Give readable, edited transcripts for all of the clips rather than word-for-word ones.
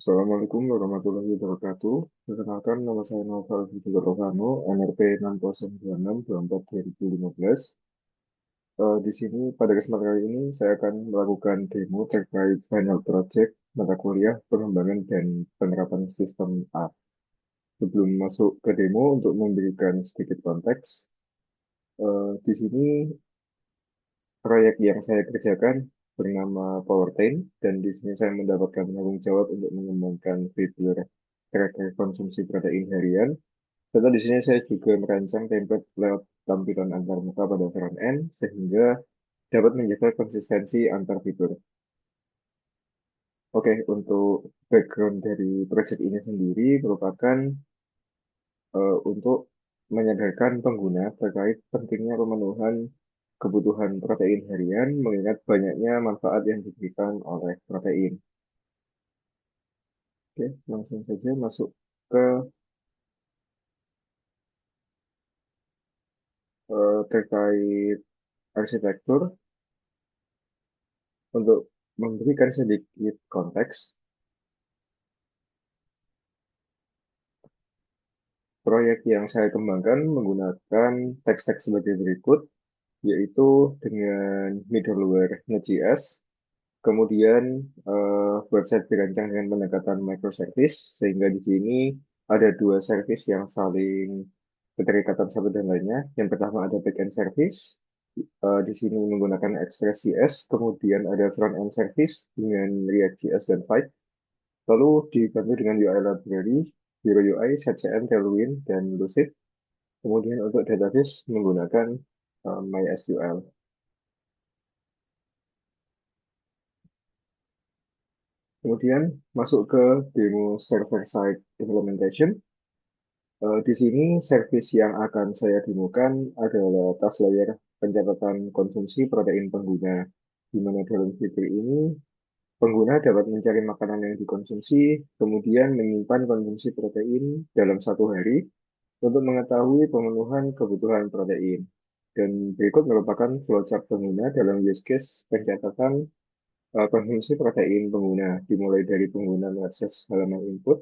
Assalamualaikum warahmatullahi wabarakatuh. Perkenalkan, nama saya Novel Fidel Rohano, NRP 6096-24-2015. Di sini, pada kesempatan kali ini, saya akan melakukan demo terkait final project mata kuliah pengembangan dan penerapan sistem A. Sebelum masuk ke demo, untuk memberikan sedikit konteks, di sini proyek yang saya kerjakan bernama Powertrain, dan di sini saya mendapatkan tanggung jawab untuk mengembangkan fitur tracker konsumsi protein harian. Serta di sini saya juga merancang template layout tampilan antarmuka pada front end sehingga dapat menjaga konsistensi antar fitur. Oke, untuk background dari project ini sendiri merupakan untuk menyadarkan pengguna terkait pentingnya pemenuhan kebutuhan protein harian mengingat banyaknya manfaat yang diberikan oleh protein. Oke, langsung saja masuk ke terkait arsitektur. Untuk memberikan sedikit konteks, proyek yang saya kembangkan menggunakan teks-teks sebagai berikut, yaitu dengan middleware Node.js, kemudian website dirancang dengan pendekatan microservice, sehingga di sini ada dua service yang saling keterikatan satu dan lainnya. Yang pertama ada backend service, di sini menggunakan Express.js, kemudian ada front-end service dengan React.js dan Vite, lalu dibantu dengan UI library, Hero UI, ZCN, Tailwind, dan Lucid. Kemudian untuk database menggunakan MySQL. Kemudian masuk ke demo server-side implementation. Di sini service yang akan saya demokan adalah task layer pencatatan konsumsi protein pengguna, di mana dalam fitur ini pengguna dapat mencari makanan yang dikonsumsi, kemudian menyimpan konsumsi protein dalam satu hari untuk mengetahui pemenuhan kebutuhan protein. Dan berikut merupakan flowchart pengguna dalam use case pencatatan konsumsi protein pengguna, dimulai dari pengguna mengakses halaman input,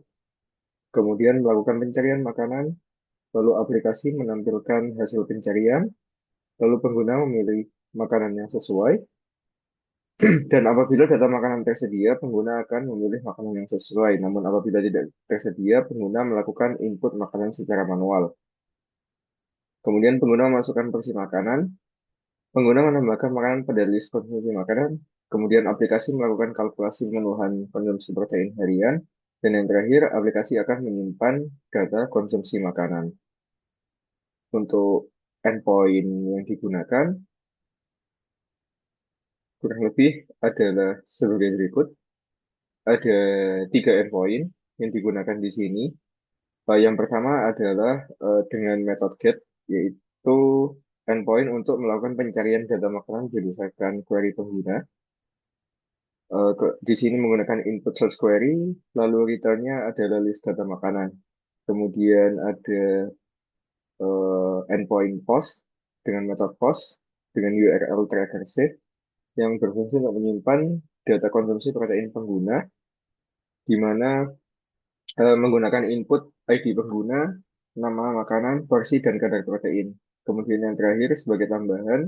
kemudian melakukan pencarian makanan, lalu aplikasi menampilkan hasil pencarian, lalu pengguna memilih makanan yang sesuai, dan apabila data makanan tersedia, pengguna akan memilih makanan yang sesuai. Namun apabila tidak tersedia, pengguna melakukan input makanan secara manual. Kemudian pengguna memasukkan porsi makanan, pengguna menambahkan makanan pada list konsumsi makanan, kemudian aplikasi melakukan kalkulasi pemenuhan konsumsi protein harian, dan yang terakhir, aplikasi akan menyimpan data konsumsi makanan. Untuk endpoint yang digunakan, kurang lebih adalah sebagai berikut. Ada tiga endpoint yang digunakan di sini. Yang pertama adalah dengan metode get, yaitu endpoint untuk melakukan pencarian data makanan berdasarkan query pengguna. Di sini menggunakan input source query, lalu returnnya adalah list data makanan. Kemudian ada endpoint post dengan metode post dengan URL recursive yang berfungsi untuk menyimpan data konsumsi protein pengguna, di mana menggunakan input ID pengguna, nama makanan, porsi, dan kadar protein. Kemudian yang terakhir sebagai tambahan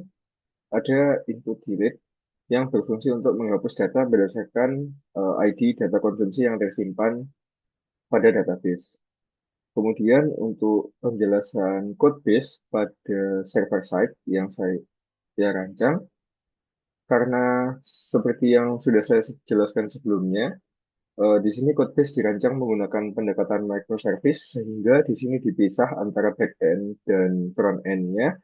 ada input delete yang berfungsi untuk menghapus data berdasarkan ID data konsumsi yang tersimpan pada database. Kemudian untuk penjelasan code base pada server side yang saya rancang, karena seperti yang sudah saya jelaskan sebelumnya, di sini codebase dirancang menggunakan pendekatan microservice sehingga di sini dipisah antara backend dan front end-nya.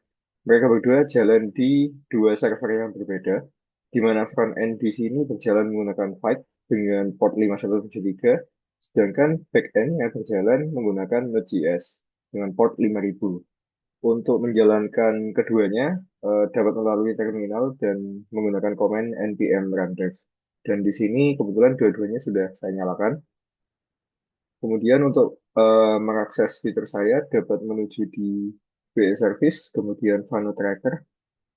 Mereka berdua jalan di dua server yang berbeda, di mana front end di sini berjalan menggunakan Vite dengan port 5173, sedangkan backend-nya berjalan menggunakan Node.js dengan port 5000. Untuk menjalankan keduanya, dapat melalui terminal dan menggunakan komen npm rundev. Dan di sini kebetulan dua-duanya sudah saya nyalakan. Kemudian untuk mengakses fitur saya dapat menuju di BE Service, kemudian Fano Tracker.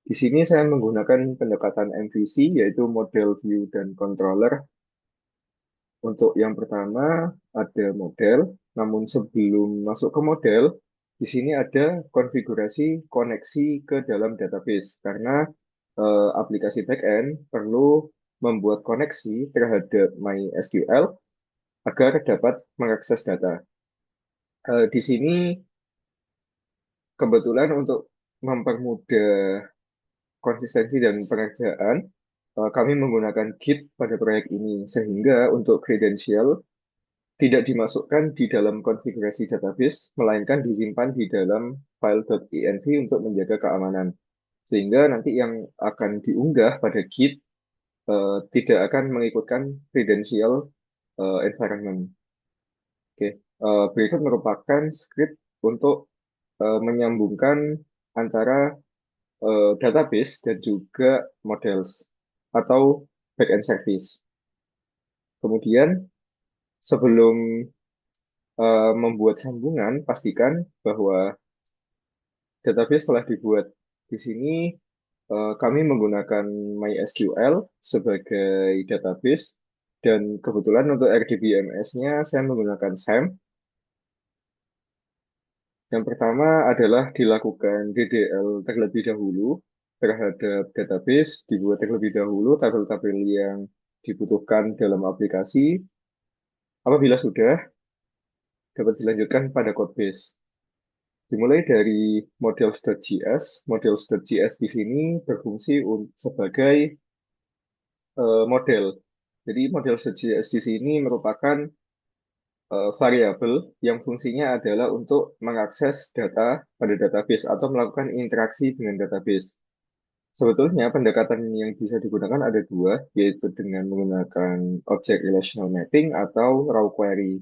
Di sini saya menggunakan pendekatan MVC, yaitu Model View dan Controller, Untuk yang pertama ada model, namun sebelum masuk ke model, di sini ada konfigurasi koneksi ke dalam database karena aplikasi backend perlu membuat koneksi terhadap MySQL agar dapat mengakses data. Di sini kebetulan untuk mempermudah konsistensi dan pengerjaan, kami menggunakan Git pada proyek ini sehingga untuk kredensial tidak dimasukkan di dalam konfigurasi database, melainkan disimpan di dalam file.env untuk menjaga keamanan. Sehingga nanti yang akan diunggah pada Git tidak akan mengikutkan credential environment. Oke, berikut merupakan script untuk menyambungkan antara database dan juga models atau backend service. Kemudian sebelum membuat sambungan, pastikan bahwa database telah dibuat. Di sini kami menggunakan MySQL sebagai database dan kebetulan untuk RDBMS-nya saya menggunakan SAM. Yang pertama adalah dilakukan DDL terlebih dahulu terhadap database, dibuat terlebih dahulu tabel-tabel yang dibutuhkan dalam aplikasi. Apabila sudah, dapat dilanjutkan pada code base. Dimulai dari models.js. Models.js di sini berfungsi sebagai model. Jadi models.js di sini merupakan variabel yang fungsinya adalah untuk mengakses data pada database atau melakukan interaksi dengan database. Sebetulnya pendekatan yang bisa digunakan ada dua, yaitu dengan menggunakan Object Relational Mapping atau Raw Query.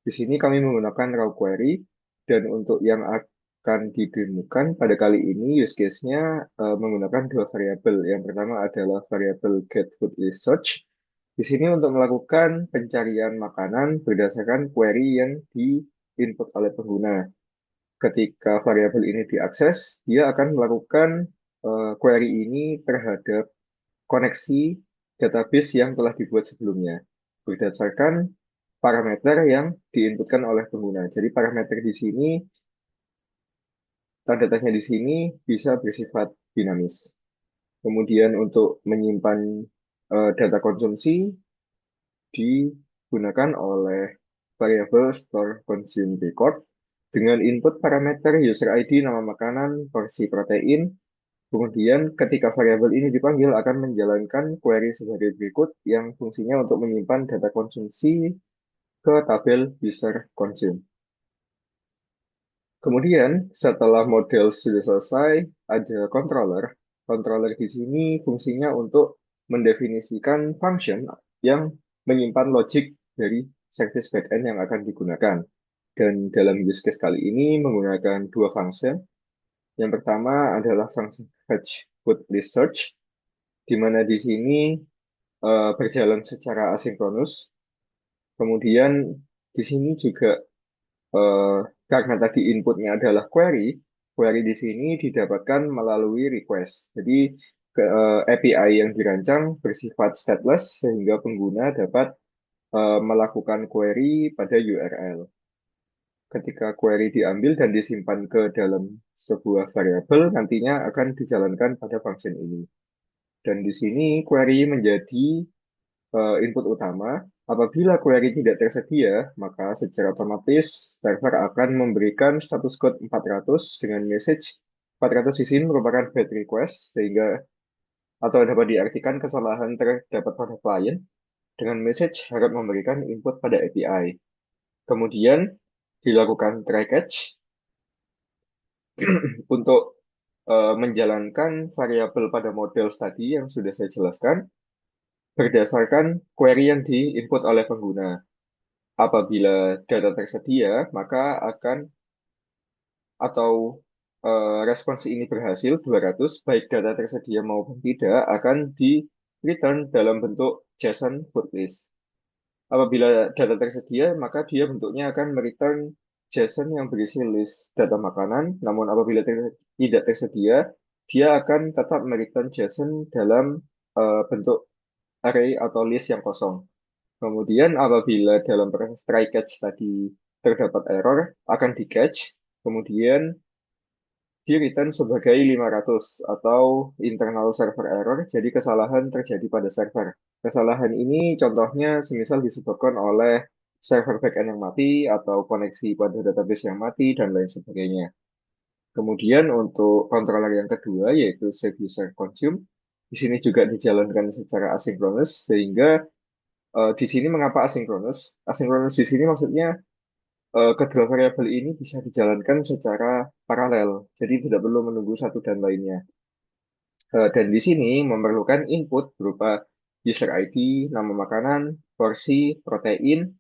Di sini kami menggunakan raw query dan untuk yang akan didemukan pada kali ini use case-nya menggunakan dua variabel. Yang pertama adalah variabel getFoodListSearch. Di sini untuk melakukan pencarian makanan berdasarkan query yang di-input oleh pengguna. Ketika variabel ini diakses, dia akan melakukan query ini terhadap koneksi database yang telah dibuat sebelumnya berdasarkan parameter yang diinputkan oleh pengguna. Jadi parameter di sini, tanda tanya di sini bisa bersifat dinamis. Kemudian untuk menyimpan data konsumsi digunakan oleh variabel store consume record dengan input parameter user ID, nama makanan, porsi protein. Kemudian ketika variabel ini dipanggil akan menjalankan query sebagai berikut yang fungsinya untuk menyimpan data konsumsi ke tabel user consume. Kemudian setelah model sudah selesai, ada controller. Controller di sini fungsinya untuk mendefinisikan function yang menyimpan logic dari service backend yang akan digunakan. Dan dalam use case kali ini menggunakan dua function. Yang pertama adalah function fetch food list search, di mana di sini berjalan secara asinkronus. Kemudian di sini juga eh, karena tadi inputnya adalah query, query di sini didapatkan melalui request. Jadi API yang dirancang bersifat stateless sehingga pengguna dapat melakukan query pada URL. Ketika query diambil dan disimpan ke dalam sebuah variabel, nantinya akan dijalankan pada function ini. Dan di sini query menjadi input utama. Apabila query tidak tersedia, maka secara otomatis server akan memberikan status code 400 dengan message 400 di sini merupakan bad request sehingga atau dapat diartikan kesalahan terdapat pada klien dengan message harap memberikan input pada API. Kemudian dilakukan try catch untuk menjalankan variabel pada model tadi yang sudah saya jelaskan berdasarkan query yang diinput oleh pengguna. Apabila data tersedia, maka akan atau respons ini berhasil 200, baik data tersedia maupun tidak, akan di return dalam bentuk JSON food list. Apabila data tersedia, maka dia bentuknya akan mereturn JSON yang berisi list data makanan, namun apabila tidak tersedia, dia akan tetap mereturn JSON dalam bentuk array atau list yang kosong. Kemudian apabila dalam proses try catch tadi terdapat error, akan di catch, kemudian di return sebagai 500 atau internal server error, jadi kesalahan terjadi pada server. Kesalahan ini contohnya semisal disebabkan oleh server backend yang mati atau koneksi pada database yang mati dan lain sebagainya. Kemudian untuk controller yang kedua yaitu save user consume, di sini juga dijalankan secara asinkronus sehingga di sini mengapa asinkronus? Asinkronus di sini maksudnya kedua variabel ini bisa dijalankan secara paralel, jadi tidak perlu menunggu satu dan lainnya. Dan di sini memerlukan input berupa user ID, nama makanan, porsi, protein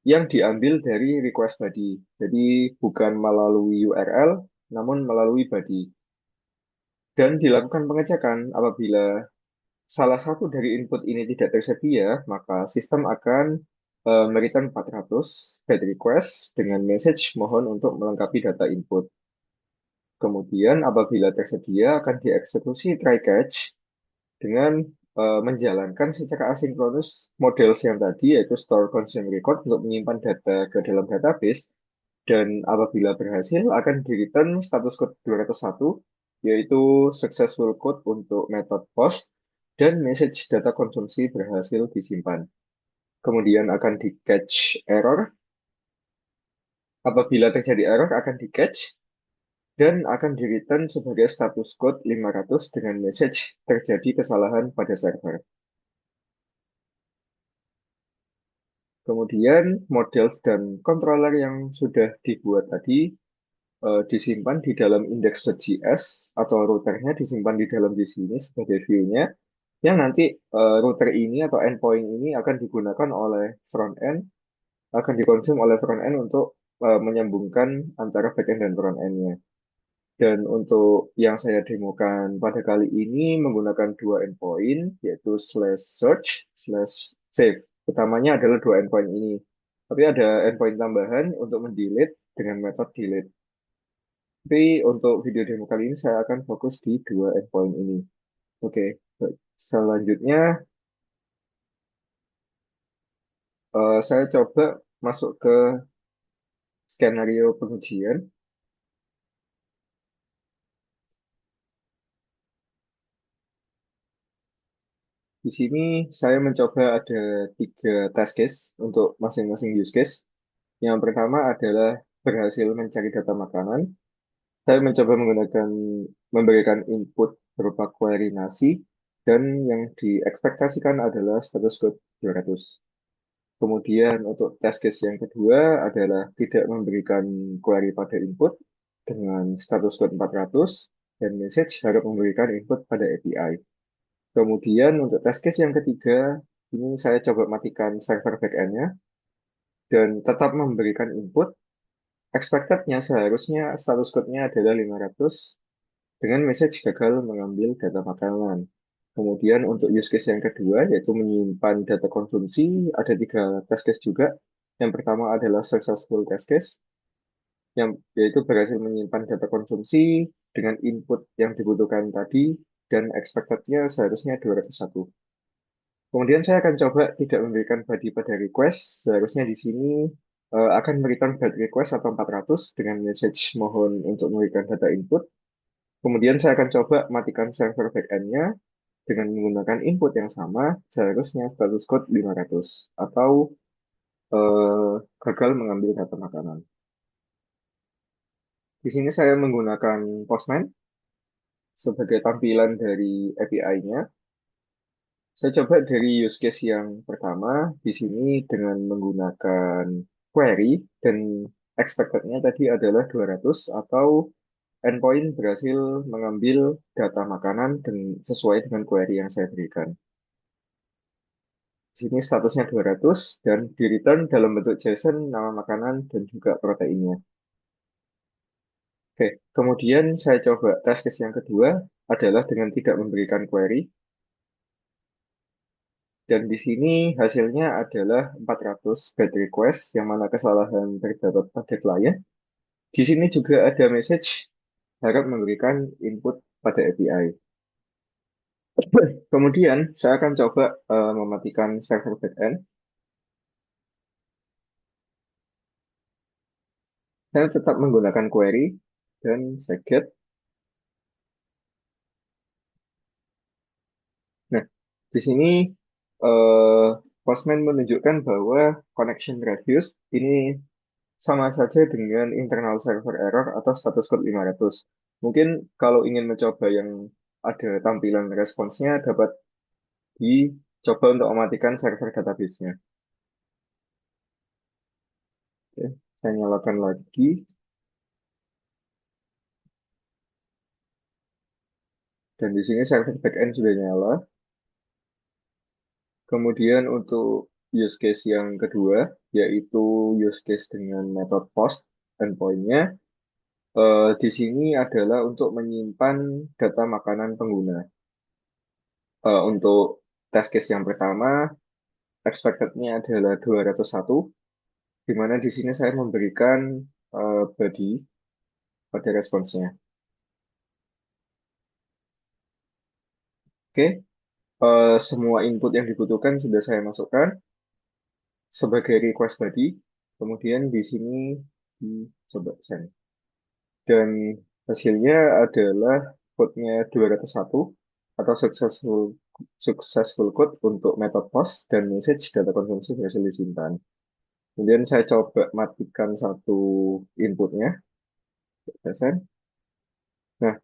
yang diambil dari request body. Jadi bukan melalui URL, namun melalui body. Dan dilakukan pengecekan apabila salah satu dari input ini tidak tersedia, maka sistem akan mereturn 400 get request dengan message mohon untuk melengkapi data input. Kemudian apabila tersedia akan dieksekusi try catch dengan menjalankan secara asinkronus model yang tadi yaitu store consume record untuk menyimpan data ke dalam database dan apabila berhasil akan di-return status code 201 yaitu successful code untuk metode post dan message data konsumsi berhasil disimpan. Kemudian akan di-catch error. Apabila terjadi error akan di-catch dan akan di-return sebagai status code 500 dengan message terjadi kesalahan pada server. Kemudian model dan controller yang sudah dibuat tadi disimpan di dalam index.js atau routernya disimpan di dalam di sini sebagai view-nya yang nanti router ini atau endpoint ini akan digunakan oleh front end, akan dikonsum oleh front end untuk menyambungkan antara backend dan front end-nya. Dan untuk yang saya demokan pada kali ini menggunakan dua endpoint, yaitu slash search, slash save. Utamanya adalah dua endpoint ini. Tapi ada endpoint tambahan untuk mendelete dengan metode delete. Tapi untuk video demo kali ini saya akan fokus di dua endpoint ini. Oke, baik. Selanjutnya saya coba masuk ke skenario pengujian. Di sini saya mencoba ada tiga test case untuk masing-masing use case. Yang pertama adalah berhasil mencari data makanan. Saya mencoba memberikan input berupa query nasi dan yang diekspektasikan adalah status code 200. Kemudian untuk test case yang kedua adalah tidak memberikan query pada input dengan status code 400 dan message harap memberikan input pada API. Kemudian untuk test case yang ketiga, ini saya coba matikan server backend-nya dan tetap memberikan input. Expected-nya seharusnya status code-nya adalah 500 dengan message gagal mengambil data makanan. Kemudian untuk use case yang kedua, yaitu menyimpan data konsumsi, ada tiga test case juga. Yang pertama adalah successful test case, yang yaitu berhasil menyimpan data konsumsi dengan input yang dibutuhkan tadi, dan expected-nya seharusnya 201. Kemudian saya akan coba tidak memberikan body pada request, seharusnya di sini akan memberikan body request atau 400 dengan message mohon untuk memberikan data input. Kemudian saya akan coba matikan server backend-nya dengan menggunakan input yang sama, seharusnya status code 500 atau gagal mengambil data makanan. Di sini saya menggunakan Postman sebagai tampilan dari API-nya. Saya coba dari use case yang pertama di sini dengan menggunakan query dan expected-nya tadi adalah 200 atau endpoint berhasil mengambil data makanan dan sesuai dengan query yang saya berikan. Di sini statusnya 200 dan di return dalam bentuk JSON nama makanan dan juga proteinnya. Oke, kemudian saya coba test case yang kedua adalah dengan tidak memberikan query. Dan di sini hasilnya adalah 400 bad request yang mana kesalahan terdapat pada klien. Di sini juga ada message harap memberikan input pada API. Kemudian saya akan coba mematikan server backend Saya tetap menggunakan query dan scikit. Nah, di sini eh, Postman menunjukkan bahwa connection radius ini sama saja dengan internal server error atau status code 500. Mungkin kalau ingin mencoba yang ada tampilan responsnya dapat dicoba untuk mematikan server database-nya. Oke, saya nyalakan lagi dan di sini server backend sudah nyala. Kemudian untuk use case yang kedua yaitu use case dengan metode post endpoint-nya. Di sini adalah untuk menyimpan data makanan pengguna. Untuk test case yang pertama, expected-nya adalah 201, di mana di sini saya memberikan body pada responsnya. Oke, semua input yang dibutuhkan sudah saya masukkan sebagai request body. Kemudian di sini coba send. Dan hasilnya adalah code-nya 201 atau successful code untuk method post dan message data konsumsi berhasil disimpan. Kemudian saya coba matikan satu inputnya, send. Nah,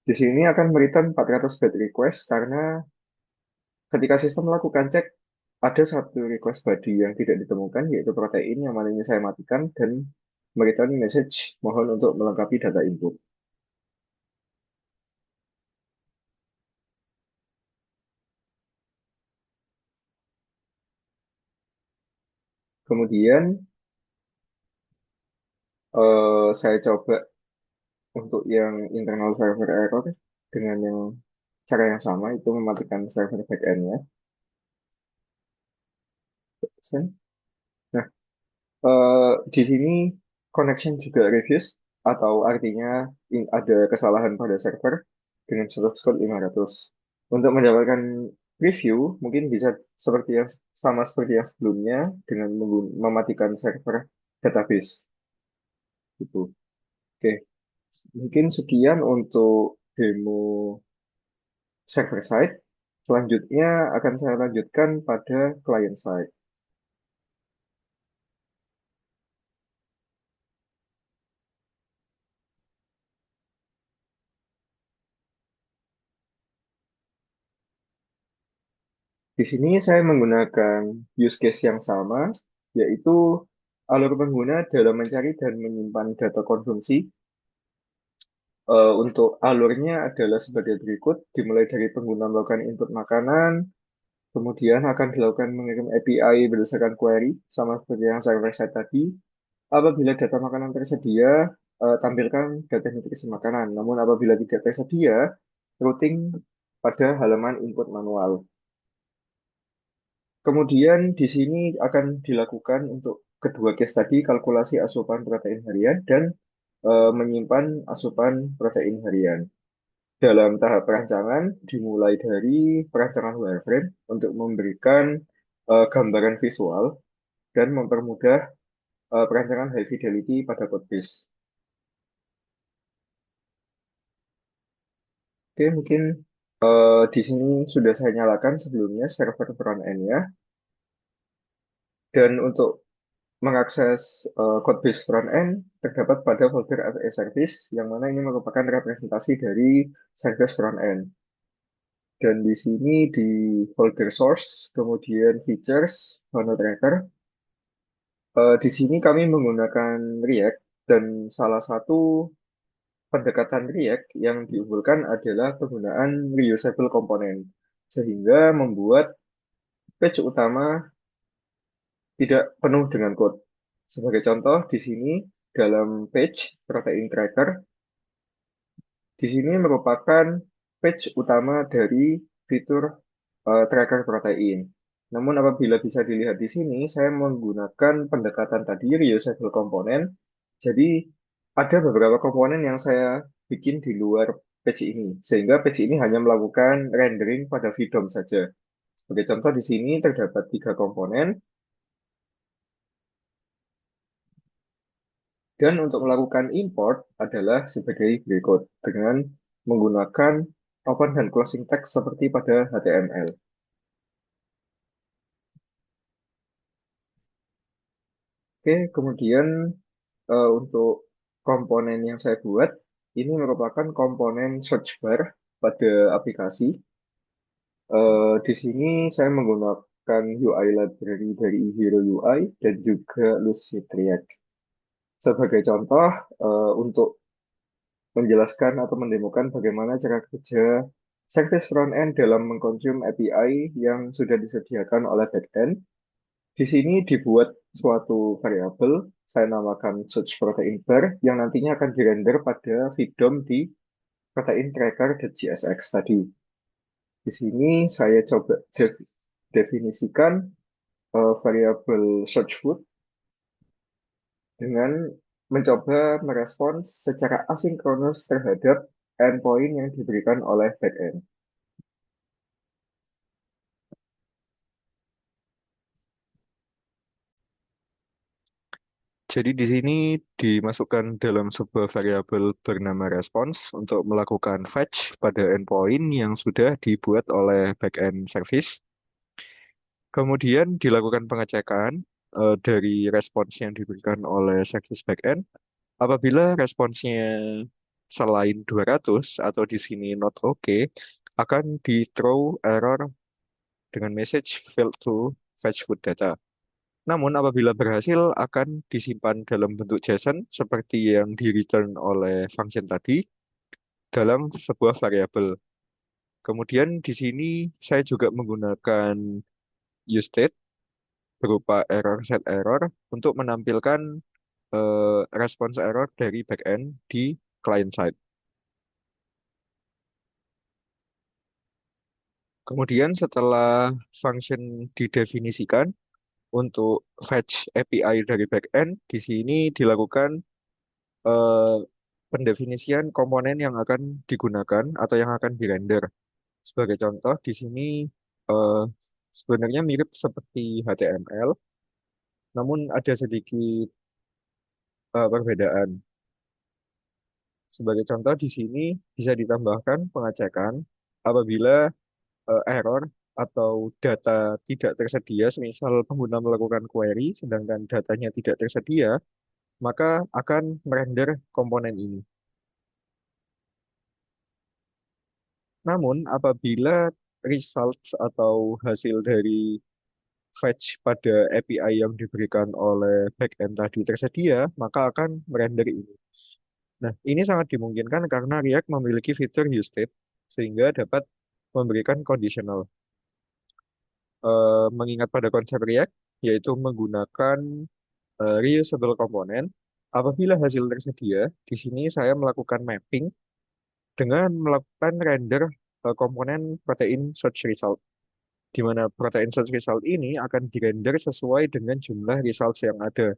di sini akan memberikan 400 byte request karena ketika sistem melakukan cek, ada satu request body yang tidak ditemukan, yaitu protein yang mana ini saya matikan dan memberikan message mohon untuk melengkapi data input. Kemudian saya coba untuk yang internal server error dengan yang cara yang sama itu mematikan server backend-nya. Nah, di sini connection juga reviews atau artinya ada kesalahan pada server dengan status code 500. Untuk mendapatkan review mungkin bisa seperti yang sama seperti yang sebelumnya dengan mematikan server database gitu. Oke, mungkin sekian untuk demo server side. Selanjutnya akan saya lanjutkan pada client side. Di sini saya menggunakan use case yang sama, yaitu alur pengguna dalam mencari dan menyimpan data konsumsi. Untuk alurnya adalah sebagai berikut, dimulai dari pengguna melakukan input makanan, kemudian akan dilakukan mengirim API berdasarkan query, sama seperti yang server side tadi. Apabila data makanan tersedia, tampilkan data nutrisi makanan. Namun apabila tidak tersedia, routing pada halaman input manual. Kemudian di sini akan dilakukan untuk kedua case tadi kalkulasi asupan protein harian dan menyimpan asupan protein harian. Dalam tahap perancangan dimulai dari perancangan wireframe untuk memberikan gambaran visual dan mempermudah perancangan high fidelity pada code base. Oke, mungkin di sini sudah saya nyalakan sebelumnya server front end-nya. Dan untuk mengakses code base front end terdapat pada folder as service yang mana ini merupakan representasi dari service front end. Dan di sini di folder source, kemudian features, funnel tracker. Di sini kami menggunakan React dan salah satu pendekatan React yang diunggulkan adalah penggunaan reusable component sehingga membuat page utama tidak penuh dengan code. Sebagai contoh, di sini dalam page protein tracker, di sini merupakan page utama dari fitur tracker protein. Namun apabila bisa dilihat di sini, saya menggunakan pendekatan tadi reusable component. Jadi ada beberapa komponen yang saya bikin di luar page ini, sehingga page ini hanya melakukan rendering pada VDOM saja. Sebagai contoh di sini terdapat 3 komponen. Dan untuk melakukan import adalah sebagai berikut dengan menggunakan open dan closing tag seperti pada HTML. Oke, kemudian untuk komponen yang saya buat, ini merupakan komponen search bar pada aplikasi. Di sini saya menggunakan UI library dari Hero UI dan juga Lucid React. Sebagai contoh, untuk menjelaskan atau mendemokan bagaimana cara kerja service front-end dalam mengkonsum API yang sudah disediakan oleh backend. Di sini dibuat suatu variabel, saya namakan search protein bar, yang nantinya akan dirender pada feed-DOM di protein tracker.csx tadi. Di sini saya coba definisikan variabel search food dengan mencoba merespons secara asinkronus terhadap endpoint yang diberikan oleh backend. Jadi di sini dimasukkan dalam sebuah variabel bernama response untuk melakukan fetch pada endpoint yang sudah dibuat oleh backend service. Kemudian dilakukan pengecekan dari respons yang diberikan oleh service backend. Apabila responsnya selain 200 atau di sini not okay, akan di throw error dengan message failed to fetch food data. Namun apabila berhasil akan disimpan dalam bentuk JSON seperti yang di return oleh function tadi dalam sebuah variabel. Kemudian di sini saya juga menggunakan useState berupa error set error untuk menampilkan response error dari backend di client side. Kemudian setelah function didefinisikan untuk fetch API dari backend, di sini dilakukan eh, pendefinisian komponen yang akan digunakan atau yang akan dirender. Sebagai contoh, di sini eh, sebenarnya mirip seperti HTML, namun ada sedikit perbedaan. Sebagai contoh, di sini bisa ditambahkan pengecekan apabila error atau data tidak tersedia, semisal pengguna melakukan query sedangkan datanya tidak tersedia, maka akan merender komponen ini. Namun, apabila results atau hasil dari fetch pada API yang diberikan oleh backend tadi tersedia, maka akan merender ini. Nah, ini sangat dimungkinkan karena React memiliki fitur useState, sehingga dapat memberikan conditional. Mengingat pada konsep React, yaitu menggunakan reusable component, apabila hasil tersedia, di sini saya melakukan mapping dengan melakukan render komponen protein search result, di mana protein search result ini akan dirender sesuai dengan jumlah results yang ada.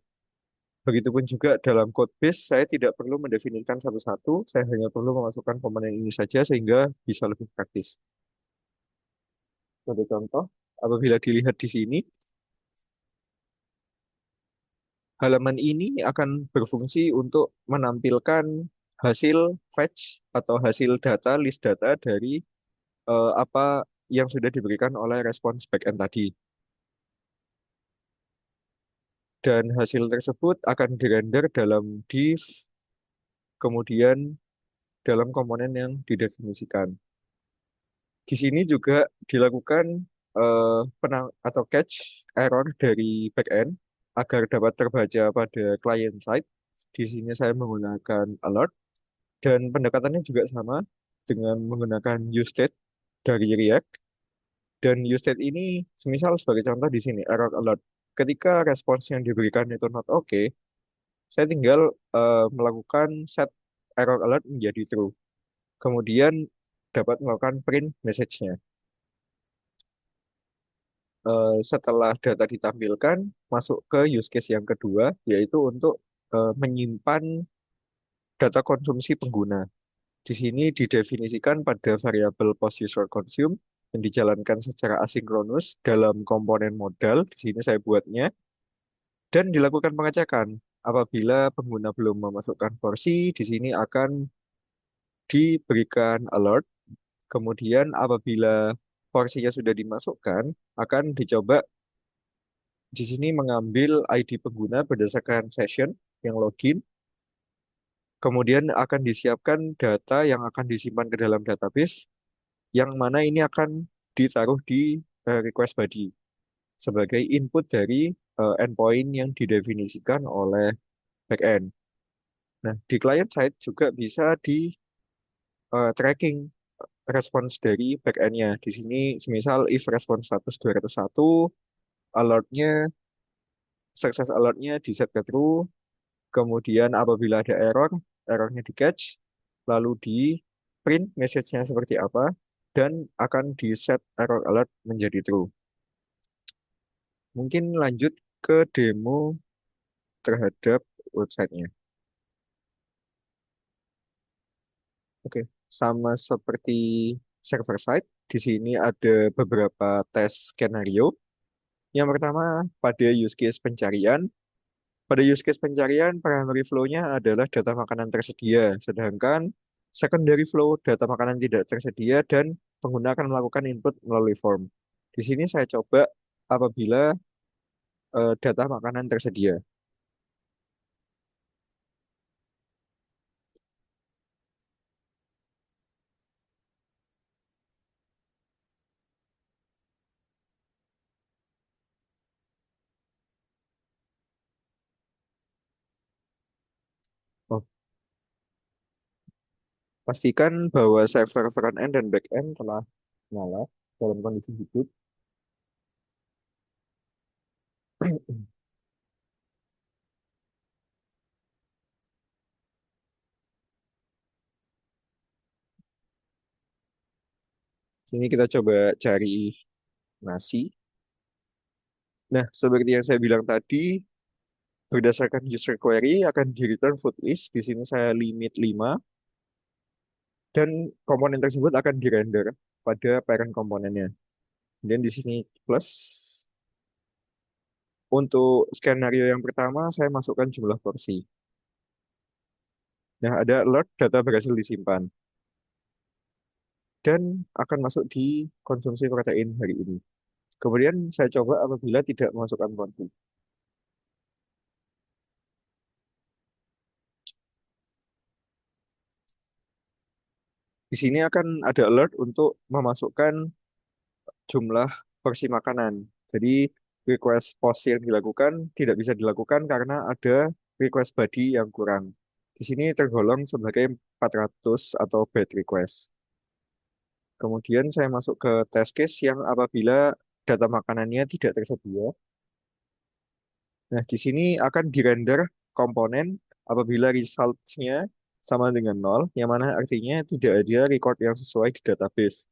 Begitupun juga dalam code base, saya tidak perlu mendefinisikan satu-satu, saya hanya perlu memasukkan komponen ini saja sehingga bisa lebih praktis. Sebagai contoh, apabila dilihat di sini, halaman ini akan berfungsi untuk menampilkan hasil fetch atau hasil data, list data dari apa yang sudah diberikan oleh respons backend tadi. Dan hasil tersebut akan dirender dalam div, kemudian dalam komponen yang didefinisikan. Di sini juga dilakukan penang atau catch error dari backend agar dapat terbaca pada client side. Di sini saya menggunakan alert dan pendekatannya juga sama dengan menggunakan useState dari React. Dan useState ini semisal sebagai contoh di sini error alert. Ketika respons yang diberikan itu not okay, saya tinggal melakukan set error alert menjadi true. Kemudian dapat melakukan print message-nya. Setelah data ditampilkan, masuk ke use case yang kedua, yaitu untuk menyimpan data konsumsi pengguna. Di sini didefinisikan pada variabel post user consume yang dijalankan secara asinkronus dalam komponen modal. Di sini saya buatnya dan dilakukan pengecekan. apabila pengguna belum memasukkan porsi, di sini akan diberikan alert. Kemudian apabila porsinya sudah dimasukkan, akan dicoba di sini mengambil ID pengguna berdasarkan session yang login. Kemudian akan disiapkan data yang akan disimpan ke dalam database, yang mana ini akan ditaruh di request body sebagai input dari endpoint yang didefinisikan oleh backend. Nah, di client side juga bisa di tracking respons dari backend-nya. Di sini, semisal if respons status 201, alertnya, success alertnya di set ke true, kemudian apabila ada error, errornya di catch, lalu di print message-nya seperti apa, dan akan di set error alert menjadi true. Mungkin lanjut ke demo terhadap websitenya. Oke, sama seperti server side, di sini ada beberapa tes skenario. Yang pertama, pada use case pencarian. Pada use case pencarian, primary flow-nya adalah data makanan tersedia, sedangkan secondary flow data makanan tidak tersedia dan pengguna akan melakukan input melalui form. Di sini saya coba apabila data makanan tersedia. Oh, pastikan bahwa server front end dan back end telah nyala dalam kondisi hidup. Sini kita coba cari nasi. Nah, seperti yang saya bilang tadi, berdasarkan user query akan di return food list. Di sini saya limit 5 dan komponen tersebut akan di-render pada parent komponennya. Dan di sini plus untuk skenario yang pertama saya masukkan jumlah porsi. Nah, ada alert data berhasil disimpan dan akan masuk di konsumsi protein hari ini. Kemudian saya coba apabila tidak memasukkan porsi. Di sini akan ada alert untuk memasukkan jumlah porsi makanan. Jadi request post yang dilakukan tidak bisa dilakukan karena ada request body yang kurang. Di sini tergolong sebagai 400 atau bad request. Kemudian saya masuk ke test case yang apabila data makanannya tidak tersedia. Nah, di sini akan di-render komponen apabila results-nya sama dengan nol, yang mana artinya tidak ada record yang sesuai di database.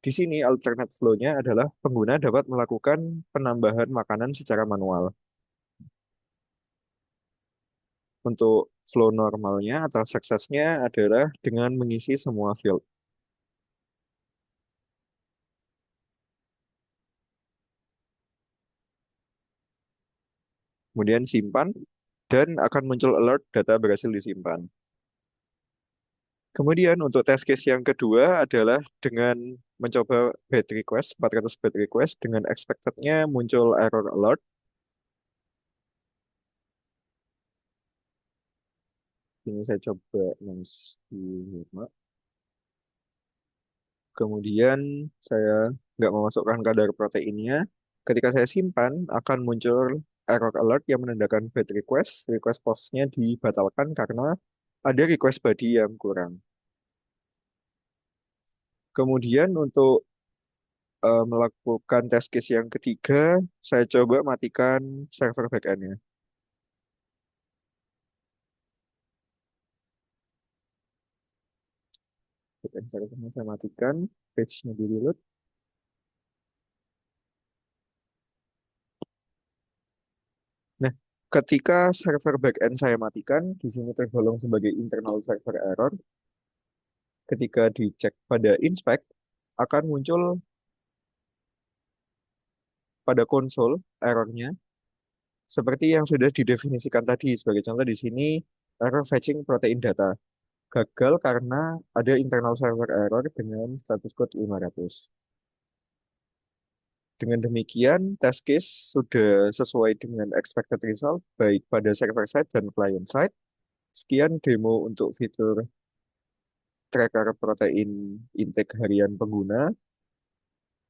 Di sini alternate flow-nya adalah pengguna dapat melakukan penambahan makanan secara manual. Untuk flow normalnya atau suksesnya adalah dengan mengisi semua field. Kemudian simpan dan akan muncul alert data berhasil disimpan. Kemudian untuk test case yang kedua adalah dengan mencoba bad request, 400 bad request dengan expected-nya muncul error alert. Ini saya coba men-schema. Kemudian saya nggak memasukkan kadar proteinnya. Ketika saya simpan, akan muncul error alert yang menandakan bad request. Request postnya dibatalkan karena ada request body yang kurang. Kemudian untuk melakukan test case yang ketiga, saya coba matikan server backend-nya. Backend servernya saya matikan, page-nya di-reload. Nah, ketika server backend saya matikan, di sini tergolong sebagai internal server error. Ketika dicek pada inspect, akan muncul pada konsol errornya. Seperti yang sudah didefinisikan tadi, sebagai contoh di sini, error fetching protein data. Gagal karena ada internal server error dengan status code 500. Dengan demikian, test case sudah sesuai dengan expected result, baik pada server side dan client side. Sekian demo untuk fitur tracker protein intake harian pengguna.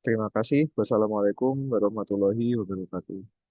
Terima kasih. Wassalamualaikum warahmatullahi wabarakatuh.